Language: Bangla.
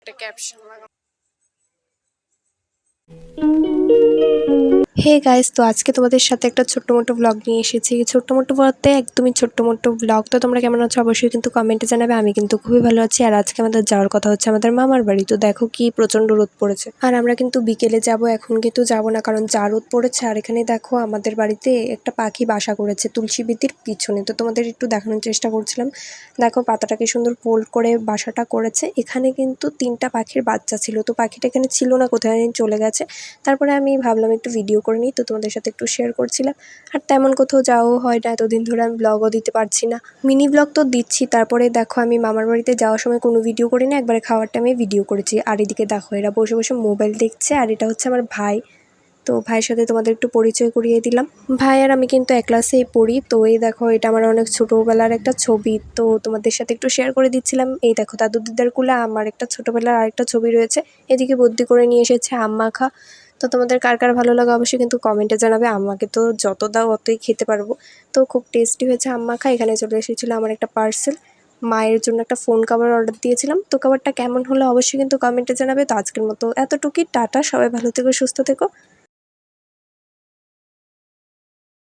একটা ক্যাপশন লাগানো। হে গাইস, তো আজকে তোমাদের সাথে একটা ছোট্ট মোটো ব্লগ নিয়ে এসেছি। ছোট্ট মোটো বলতে একদমই ছোট্ট মোটো ব্লগ। তো তোমরা কেমন আছো অবশ্যই কিন্তু কমেন্টে জানাবে। আমি কিন্তু খুবই ভালো আছি। আর আজকে আমাদের যাওয়ার কথা হচ্ছে আমাদের মামার বাড়ি। তো দেখো কি প্রচন্ড রোদ পড়েছে, আর আমরা কিন্তু বিকেলে যাব, এখন কিন্তু যাব না, কারণ যা রোদ পড়েছে। আর এখানে দেখো আমাদের বাড়িতে একটা পাখি বাসা করেছে তুলসী বীথির পিছনে। তো তোমাদের একটু দেখানোর চেষ্টা করছিলাম। দেখো পাতাটাকে সুন্দর ফোল্ড করে বাসাটা করেছে। এখানে কিন্তু 3টা পাখির বাচ্চা ছিল। তো পাখিটা এখানে ছিল না, কোথায় চলে গেছে। তারপরে আমি ভাবলাম একটু ভিডিও করে নিই, তো তোমাদের সাথে একটু শেয়ার করছিলাম। আর তেমন কোথাও যাওয়াও হয় না, এতদিন ধরে আমি ব্লগও দিতে পারছি না। মিনি ব্লগ তো দিচ্ছি, তারপরে দেখো আমি মামার বাড়িতে যাওয়ার সময় কোনো ভিডিও করি না, একবারে খাওয়ার টাইমে ভিডিও করেছি। আর এদিকে দেখো এরা বসে বসে মোবাইল দেখছে, আর এটা হচ্ছে আমার ভাই। তো ভাইয়ের সাথে তোমাদের একটু পরিচয় করিয়ে দিলাম। ভাই আর আমি কিন্তু এক ক্লাসেই পড়ি। তো এই দেখো এটা আমার অনেক ছোটোবেলার একটা ছবি, তো তোমাদের সাথে একটু শেয়ার করে দিচ্ছিলাম। এই দেখো দাদু দিদার কুলে আমার একটা ছোটোবেলার আরেকটা ছবি রয়েছে। এদিকে বদ্যি করে নিয়ে এসেছে আম মাখা। তো তোমাদের কার কার ভালো লাগে অবশ্যই কিন্তু কমেন্টে জানাবে। আমাকে তো যত দাও অতই খেতে পারবো। তো খুব টেস্টি হয়েছে আম মাখা। এখানে চলে এসেছিলো আমার একটা পার্সেল। মায়ের জন্য একটা ফোন কভার অর্ডার দিয়েছিলাম। তো কভারটা কেমন হলো অবশ্যই কিন্তু কমেন্টে জানাবে। তো আজকের মতো এতটুকুই, টাটা, সবাই ভালো থেকো, সুস্থ থেকো।